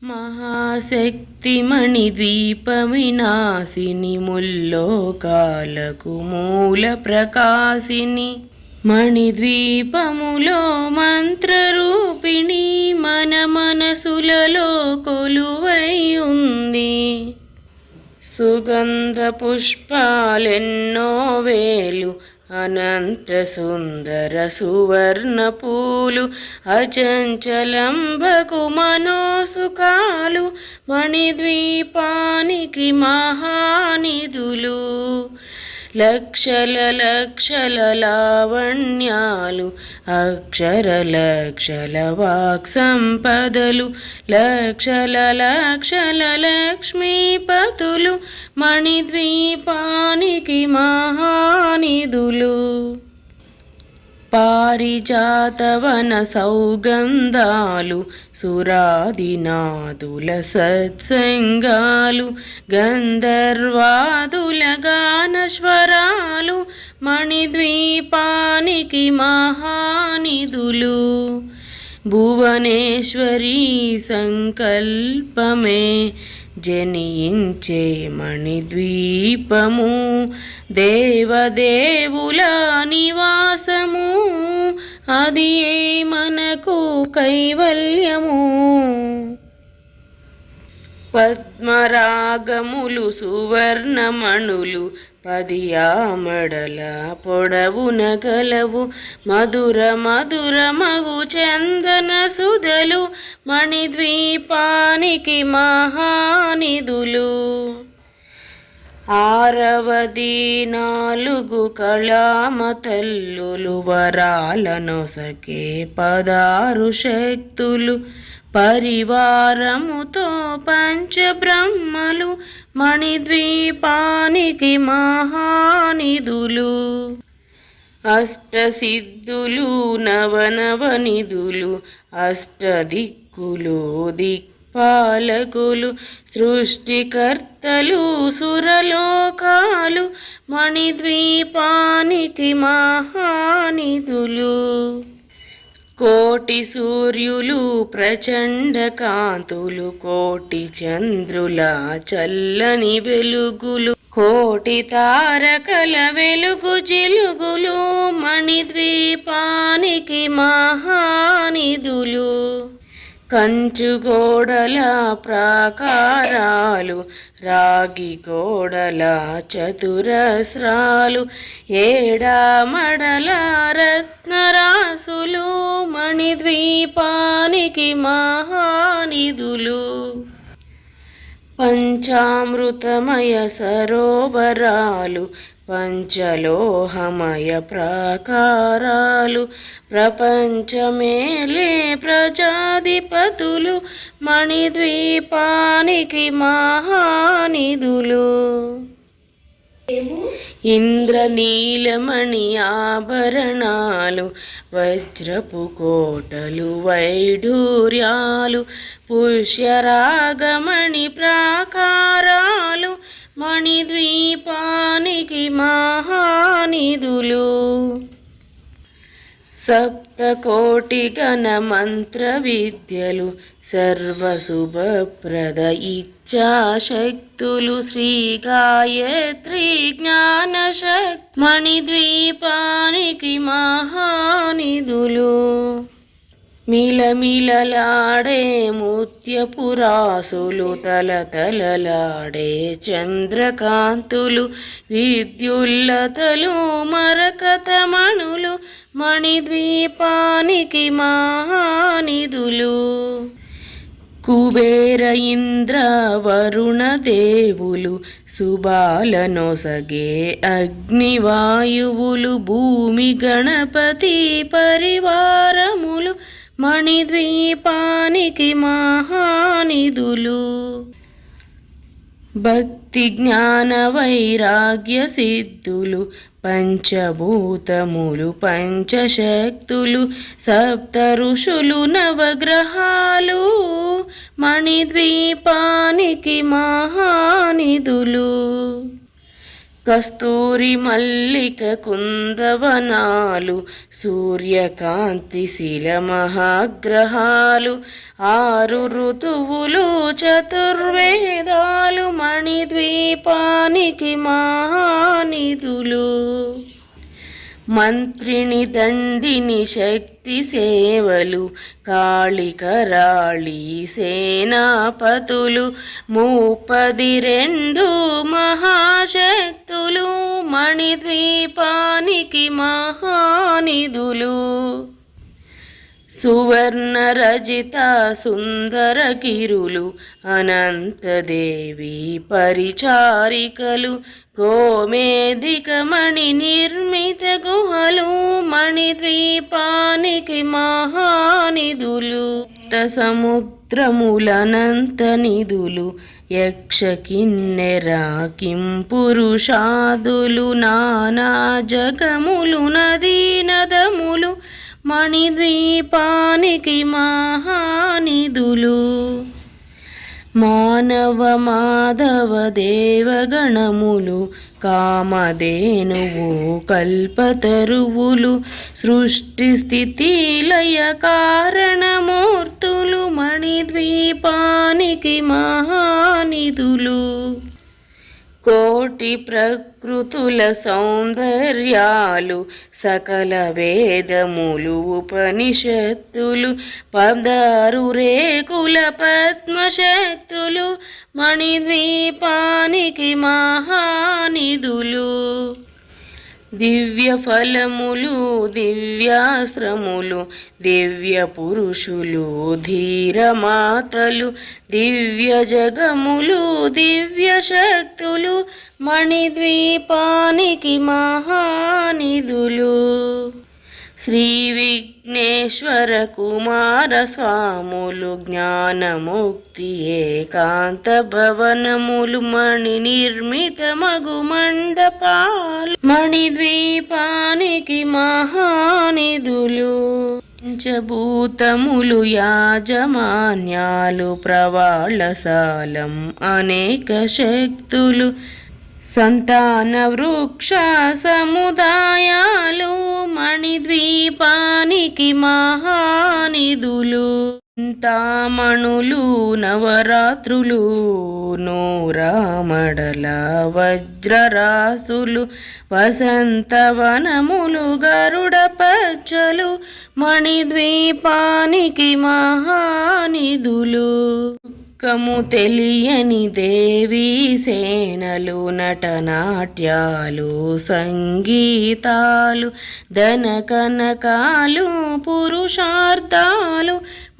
మహాశక్తిమణి ద్వీపవినాశిని ముల్లోకాలకు మూల ప్రకాశిని మణిద్వీపములో మంత్రరూపిణి మన మనసులలో కొలువై ఉంది. సుగంధ పుష్పాలెన్నో వేలు అనంత సుందర సువర్ణ పూలు అచంచలంబకు మనోసుకాలు మణిద్వీపానికి మహానిధులు. లక్షల లక్షల లావణ్యాలు అక్షర లక్షల వాక్సంపదలు లక్షల లక్షల లక్ష్మీపతులు మణిద్వీపానికి మహానిధులు. పారిజాతవన సౌగంధాలు సురాదినాదుల సత్సంగాలు గంధర్వాదుల గానస్వరాలు మణిద్వీపానికి మహానిధులు. భువనేశ్వరీ సంకల్పమే జనించే మణిద్వీపము దేవదేవుల నివాసము అది ఏ మనకు కైవల్యము. పద్మరాగములు సువర్ణమణులు 10 ఆమడల పొడవున గలవు మధుర మధుర మగు చందన సుధలు మణిద్వీపానికి మహానిధులు. 6వది 4 కళామతల్లులు వరాలనొసకే 16 శక్తులు పరివారముతో పంచబ్రహ్మలు మణిద్వీపానికి మహానిధులు. అష్టసిద్ధులు నవనవనిధులు అష్టదిక్కులు దిక్పాలకులు సృష్టికర్తలు సురలోకాలు మణిద్వీపానికి మహానిధులు. కోటి సూర్యులు ప్రచండ కాంతులు కోటి చంద్రుల చల్లని వెలుగులు కోటి తారకల వెలుగు జిలుగులు మణిద్వీపానికి మహానిధులు. కంచుగోడల ప్రాకారాలు రాగి గోడల చతురస్రాలు ఏడామడల రత్నరాసులు మణిద్వీపానికి మహానిధులు. పంచామృతమయ సరోవరాలు పంచలోహమయ ప్రాకారాలు ప్రపంచమేలే ప్రజాధిపతులు మణిద్వీపానికి మహానిధులు. ఇంద్రనీలమణి ఆభరణాలు వజ్రపు కోటలు వైఢూర్యాలు పుష్యరాగమణి ప్రాకారాలు మణిద్వీపానికి మహానిధులు. సప్తకోటి గణ మంత్ర విద్యలు సర్వశుభప్రద ఇచ్ఛాశక్తులు శ్రీ గాయత్రి జ్ఞానశక్తి మణిద్వీపానికి మహానిధులు. మిలమిలలాడే ముత్యపురాసులు తలతలలాడే చంద్రకాంతులు విద్యుల్లతలు మరకతమణులు మణిద్వీపానికి మహానిధులు. కుబేర ఇంద్ర వరుణ దేవులు శుభాలనొసగే అగ్నివాయువులు భూమి గణపతి పరివారములు మణిద్వీపానికి మహానిధులు. భక్తి జ్ఞాన వైరాగ్య సిద్ధులు పంచభూతములు పంచశక్తులు సప్త ఋషులు నవగ్రహాలు మణిద్వీపానికి మహానిధులు. కస్తూరి మల్లిక కుందవనాలు సూర్యకాంతి శిలమహాగ్రహాలు 6 ఋతువులు చతుర్వేదాలు మణిద్వీపానికి మహానిధులు మంత్రిని దండిని శక్తి సేవలు కాళికరాళి సేనాపతులు 32 మహాశక్తులు మణిద్వీపానికి మహానిధులు సువర్ణ రజిత సుందర కిరులు అనంతదేవి పరిచారికలు గోమేధిక మణి నిర్మిత గుహలు మణిద్వీపానికి మహానిధులు సముద్రములనంత నిధులు యక్ష కిన్నెర కింపురుషాదులు నానా జగములు నదీ నదములు మణిద్వీపానికి మహానిధులు మానవ మాధవ దేవగణములు కామధేనువు కల్పతరువులు సృష్టి స్థితి లయ కారణమూర్తులు మణిద్వీపానికి మహానిధులు కోటి ప్రకృతుల సౌందర్యాలు సకల వేదములు ఉపనిషత్తులు 16 రేకుల పద్మశక్తులు మణిద్వీపానికి మహానిధులు దివ్య ఫలములు దివ్యాశ్రములు దివ్య పురుషులు ధీరమాతలు దివ్య జగములు దివ్య శక్తులు మణిద్వీపానికి మహానిధులు శ్రీ విఘ్నేశ్వర కుమార స్వాములు జ్ఞానముక్తి ఏకాంత భవనములు మణి నిర్మిత మగు మండపాలు మణిద్వీపానికి మహానిధులు పంచభూతములు యాజమాన్యాలు ప్రవాళసాలం అనేక శక్తులు సంతాన వృక్ష సముదాయాలు మణిద్వీపానికి మహానిధులు చింతామణులు నవరాత్రులు నూరామడల వజ్రరాసులు వసంతవనములు గరుడ పచ్చలు మణిద్వీపానికి మహానిధులు కము తెలియని దేవీ సేనలు నటనాట్యాలు సంగీతాలు ధనకనకాలు పురుషార్థాలు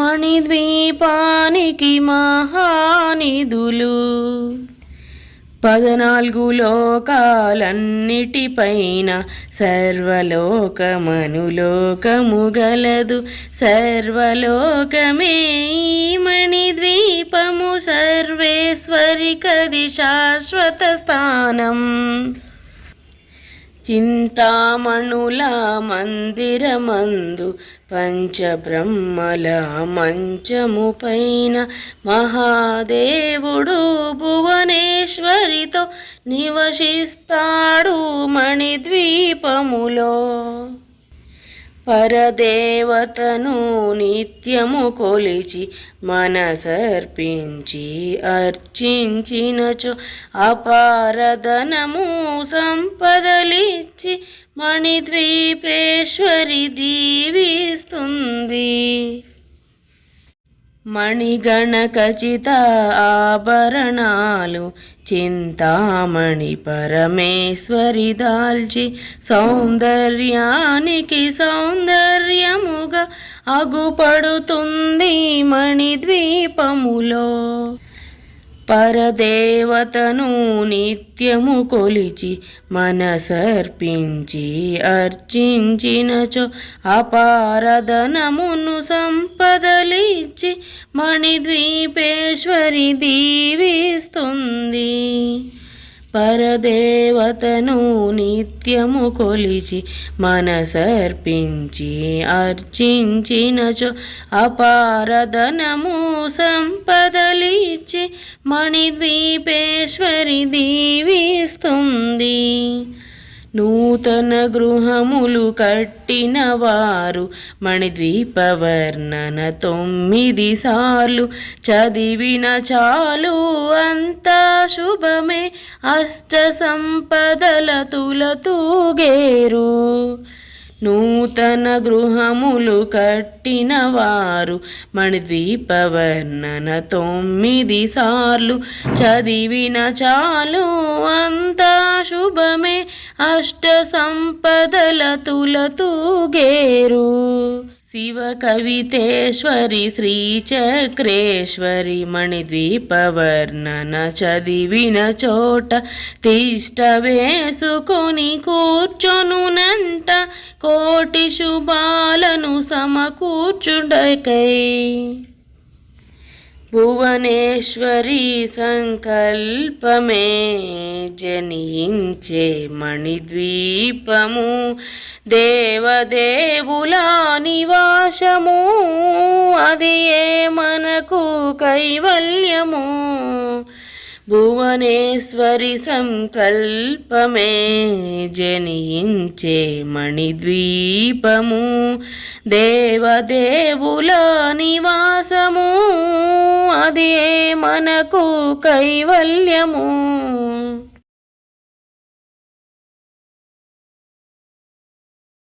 మణిద్వీపానికి మహానిధులు 14 లోకాలన్నిటిపైన సర్వలోకమనులోకము గలదు సర్వలోకమే మణిద్వీపము సర్వేశ్వరికది శాశ్వత స్థానం చింతామణుల మందిరమందు పంచబ్రహ్మల మంచము పైన మహాదేవుడు భువనేశ్వరితో నివసిస్తాడు మణిద్వీపములో పరదేవతను నిత్యము కొలిచి మనసర్పించి అర్చించినచో అపారధనము సంపదలిచ్చి మణిద్వీపేశ్వరి దీవిస్తుంది మణిగణకచిత ఆభరణాలు చింతామణి పరమేశ్వరి దాల్చి సౌందర్యానికి సౌందర్యముగా అగుపడుతుంది మణిద్వీపములో పరదేవతను నిత్యము కొలిచి మనసర్పించి అర్చించినచో అపారధనమును సంపదలిచ్చి మణిద్వీపేశ్వరి దీవిస్తుంది పరదేవతను నిత్యము కొలిచి మనసర్పించి అర్చించినచో అపారధనము సంపదలిచ్చి మణిద్వీపేశ్వరి దీవిస్తుంది. నూతన గృహములు కట్టిన వారు మణిద్వీపవర్ణన 9 సార్లు చదివిన చాలు అంతా శుభమే, అష్ట సంపదల తులతూగేరు. నూతన గృహములు కట్టిన వారు మణిద్వీపవర్ణన 9 సార్లు చదివిన చాలు అంతా శుభమే, అష్ట సంపదల తులతూగేరు. శివ కవితేశ్వరి శ్రీచక్రేశ్వరి మణిద్వీపవర్ణన చదివిన చోట తిష్ట వేసుకొని కూర్చొనునంట కోటి శుభాలను సమకూర్చుటకై. భువనేశ్వరి సంకల్పమే జనించే మణిద్వీపము, దేవదేవుల నివాసము, అది ఏ మనకు కైవల్యము. భువనేశ్వరి సంకల్పమే జనించే మణిద్వీపము, దేవదేవుల నివాసము, అది ఏ మనకు కైవల్యము.